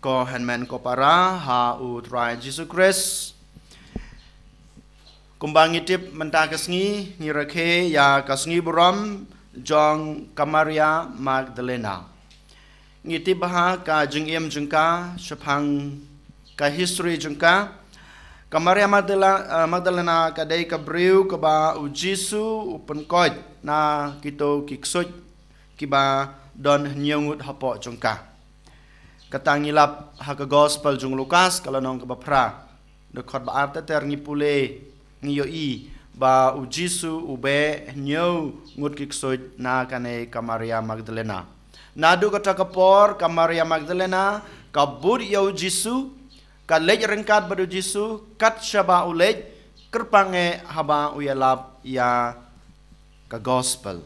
ko hanman ko para ha utrai Jesus Christ kumbang itip mentakasngi ngirakhe ya kasngi buram jong Kamaria Magdalena ngitip ha ka jengiem jengka sepang ka history jengka Kamaria Magdalena kadai ka briu ka ba u Jisu upen koit na kito kiksut kiba don nyungut hapo jengka katangilap ha ka gospel jong Lukas kalau nong ka bapra dekot ba arte ter ngipule ngiyoi ba u Jisu ube nyu ngut kiksut na kane Kamaria Magdalena nadu kata kapor Kamaria Magdalena kabur yau Jisu kalej rengkat badu Jisu kat syaba ulej kerpange haba uyalap ya ka gospel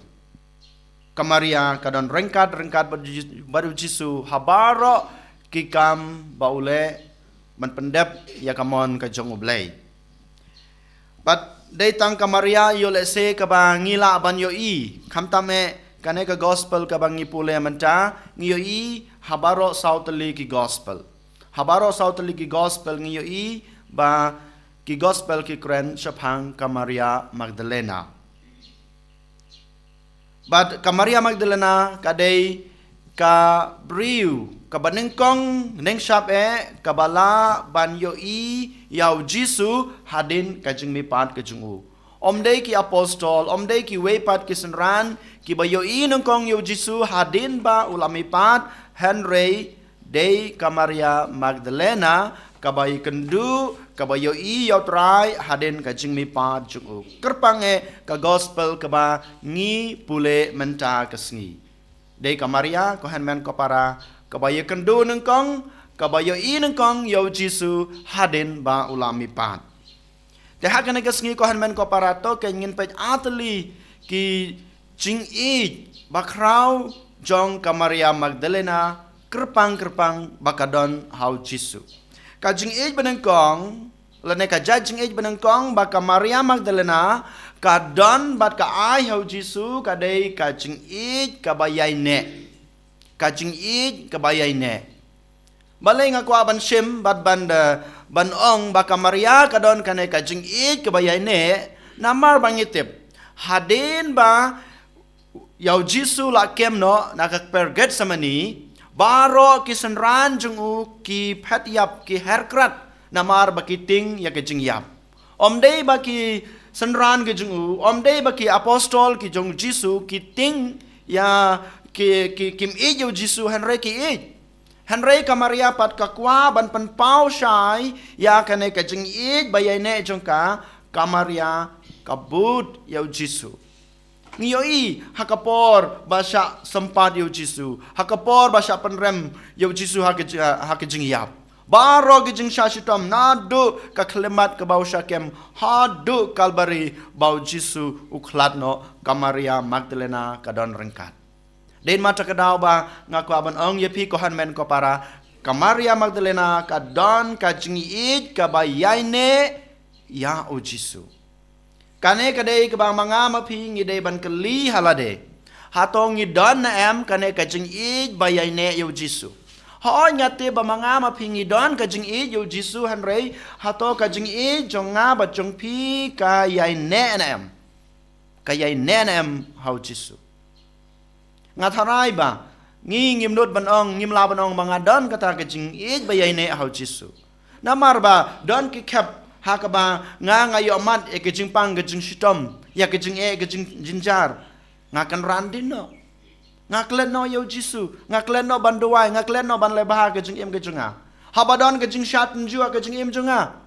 Kamaria kadon rengkat badu Jisu habaro kikam baule menpendep ya kamon ka jong ublay but day tang Kamaria yo lese ka ba ngila ban yo I kamtame kane ka gospel ka bang ngipule menta ngiyo I habaro sautali ki gospel ngiyo I ba ki gospel ki kren syapang Kamaria Magdalena but Kamaria Magdalena kadai ka briu ka banengkong neng syap kabala ban yo I yau Jisu hadin kajing mipat kajing u omdei ki apostol omdei ki wepat ki senran ki ba yo I nengkong yo Jisu hadin ba ulami pat Henry dei Kamaria Magdalena kabai kendu kabayo I yau trai hadin kajing mipat jung u kerpange ka gospel kaba ngi pule menta kesngi dei Kamaria ko hanmen ko para kabayo kendu nengkong kabayo I nengkong yau Jisu hadin ba ulami pat te hakane kesngi ko hanmen ko para to kengin pej atli ki jing I bakrau jong Kamaria Magdalena kerpang bakadon hau Jisu kajing I benengkong lene ka jajing I benengkong ba Kamaria Magdalena kadon bat ka ai hau Jisu kadai kajing I kabayai ne kajing I kabayai ne balai ngaku aban shim bat banda banong ba Kamaria kadon kane kajing I kabayai ne namar bangitip hadin ba yau Jisu la kemno nakakperget samani baro kisenran jung u ki phet yap ki herkrat namar bakiting ya ke jing yap omdei baki senran ke jung u omdei baki apostol ki jong Jisu ki ting ya ki kim I yo Jisu Henry ki I Henry Kamaria pat kakwa ban pen pau shai ya kane ke jing I bayane jong ka Kamaria kabut yo Jisu ngiyo I hakapor basya sempat yo Jisu hakapor basya penrem yo Jisu hakejing yap baro gejing syashitom nadu ka klemat ke bau syakem hadu kalbari bau Jisu uklatno Kamaria Magdalena kadon rengkat den mata kedau ba ngaku aban ong yepi ko hanmen ko para Kamaria Magdalena kadon kajing I kabayaine ya o Jisu kane kadai ke bang manga mapi ngidai ban keli halade hatong ngidon na kane kajing I bayai ne yo Jisu ho nyate ba manga mapi ngidon kajing I yo Jisu Henry hato kajing I jonga ba jong pi kayai ne na hau Jisu ngatharai ba ngi ngimnut banong ngimla banong bangadon kata kajing I bayai ne hau Jisu namar ba don ki kep hakaba nga ngayo amat kejing pang kejing shitom ya kejing kejing jinjar ngakan randin no ngaklen no yo Jisu ngaklen no banduai ngaklen no ban lebah kejing kejunga habadon kejing shatun jua kejing junga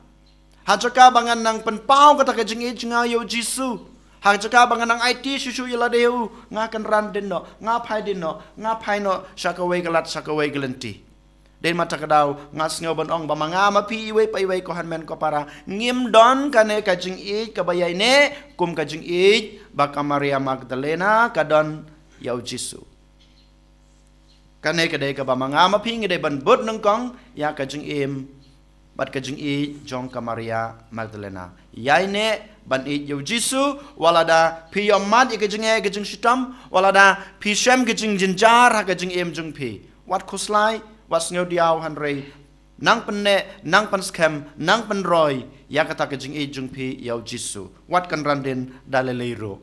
hajaka bangan nang penpau kata kejing junga yo Jisu hajaka bangan nang IT susu yala deu ngakan randin no ngapai no sakawai gelenti den mata kadau ngas ngoban ong bamanga mapi iwe pa iwe ko hanmen ko para ngim don kane kajing I kabayai ne kum kajing I ba Kamaria Magdalena kadon yau Jisu kane kadai ka bamanga mapi ngide ban bud nengkong ya kajing im bat kajing I jong Kamaria Magdalena yai ne ban I yau Jisu walada pi yomat kajing shitam walada pi shem kajing jinjar ha kajing im jong pi wat kuslai was ngeu diau han rei nang penne nang pan scam nang pan roy ya kata ke jing e jung phi yau jisu wat kan randin daleleiro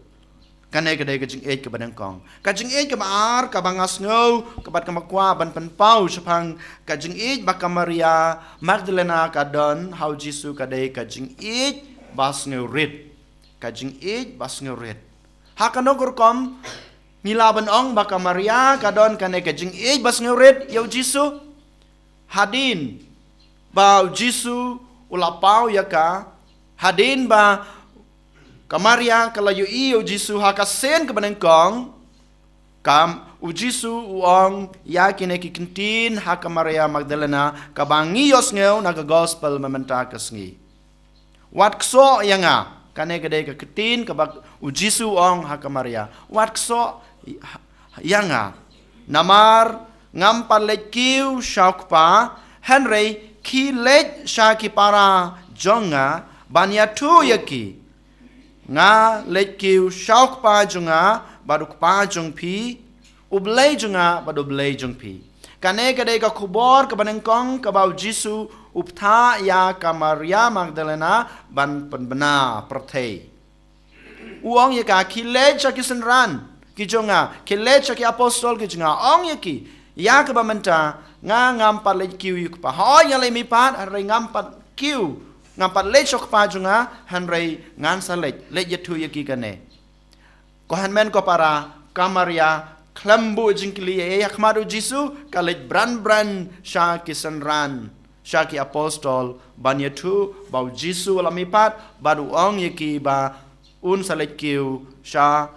kanai kedai ke jing e ke banang kong ka jing e ke mar ka bangas ngeu ke bat ka makwa ban pan pau sepang ka jing e ba ka Maria Magdalena ka don hau jisu kadai ka jing e bas ngeu rit ka jing e bas ngeu rit ha kanok kom Nilaban ong baka Maria kadon kanai ka jing e bas ngeu rit yau jisu hadin ba jisu ulapau ya ka hadin ba kamaria kalayu iyo jisu hakasen ke baneng kong kam u jisu uong ya kine ki kentin haka Maria Magdalena kabangi yos ngeu naga gospel mementa kesngi wat kso yanga kane gede ke kentin kabak u jisu uong haka Maria wat kso yanga namar ngampar lekiu syakpa Henry ki lej syaki para jonga banya tu yaki nga lekiu syakpa jonga baru pa jong pi ublei jonga baru blei jong pi kane kade ka kubor ka banengkong ka bau jisu uptha ya ka Maria Magdalena ban penbena perthei uang ya ka ki lej syaki senran ki jonga ki lej syaki apostol ki jonga ong yaki ya ke bamenta nga ngampat lej kiu yuk pa hoy yang lej mipat hari ngampat kiu ngampat lej sok pa junga hanrei ngan salej lej yetu yaki kane ko hanmen ko para kamaria klambu jingkili e yakmaru jisu kalej bran syaki senran syaki apostol ban yetu bau jisu lamipat baru ong yaki ba un salej kiu sya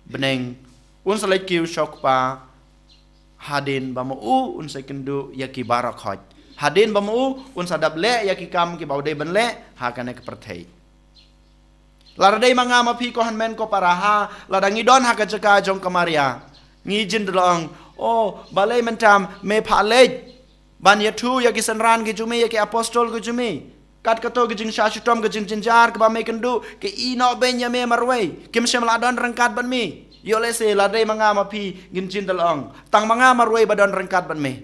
beneng un salej kiu sok pa hadin bamu un sekendu yaki barakhoj hadin bamu un sadap le yaki kam ki baude ben le ha kane ke perthei lardai manga ma phi ko hanmen ko paraha ladangi don ha ka jaka jong kamaria ngi jin dong oh balai mentam me phalej ban yatu yaki sanran ki jumi yaki apostol ki jumi kat kato ki jing syashutom ki jing jinjar ke ba me kendu ke ino benya me marwei kim syam ladon rengkat ban mi yo lese ladai manga ma phi gin jin dalong tang manga marwei badon rengkat ban me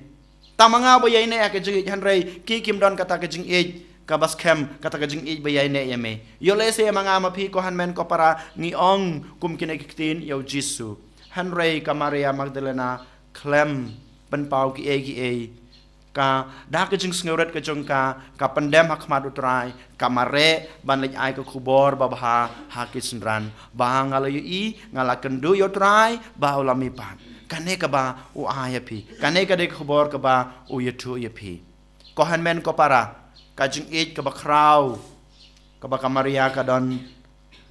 tang manga bo yai ne ke jing hanrei ki kim don kata ke jing e ka bas kem kata ke jing e bo yai ne yame yo lese manga ma phi ko hanmen ko para ni ong kum kine kitin yo jisu hanrei ka Maria Magdalena klem pen pau ki e ka da ke jing sngoret ke jong ka pendem hakmat utrai kamare ban lej ai ke kubor babha hakisnran ba ngalayu i ngalakendu yo trai ba ulami pan kane ka ba u ayapi kane ka de kubor ka ba u yetu yapi ko hanmen ko para ka jing e ka ba kraw ka ba kamaria ka don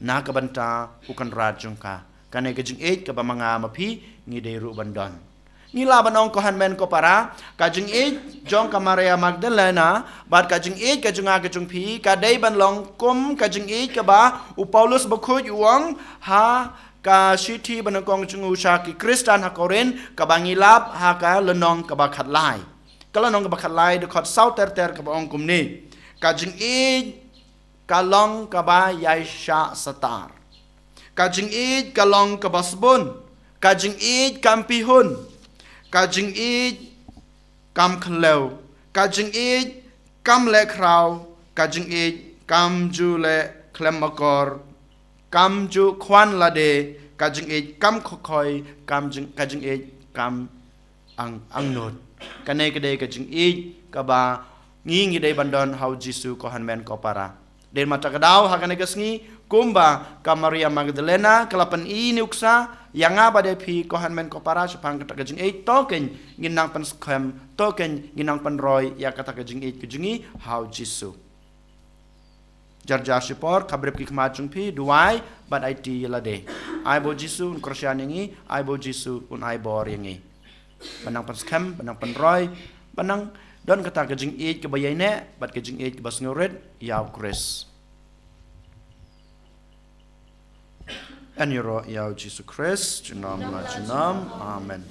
na ka banta ukan rajung ka kane ka jing e ka ba manga mapi ngideru bandon ngila banong ko hanmen ko para kajing e jong ka Maria Magdalena bat kajing e ka junga ka jung phi ka dei ban long kum kajing e ka ba u Paulus bakhu yuang ha ka shithi ban kong chung usha ki Kristan ha koren ka bangilap ha ka lenong ka ba khat lai ka lenong ka ba khat lai de khot sau ter ka ba ong kum ni kajing e ka long ka ba yai sha satar kajing e ka long ka basbun kajing e kampi hun kajing e kam khlew kajing e kam le kraw kajing e kam ju le klemakor kam ju khwan lade kajing e kam khokhoi kajing e kam ang not kane kade kajing e ka ba ngi dei bandon hau jisu ko hanmen ko para den mata kadau hakane kesngi kumba ka Maria Magdalena kelapan ini uksa yang apa de phi ko hanmen ko para supang kata kajing e token nginang pan skam token nginang pan roy ya kata kajing e kujingi hau jisu jar sipor kabrep ki kmachung phi duai bad it lade ai bo jisu un krosyan ngi ai bo jisu un ai bor ngi panang pan skam panang pan roy panang don kata kajing e ke bayai ne bad kajing e ke bas ngoret ya kres and yaro ya Jesus Christ, Junam la Junam, Amen.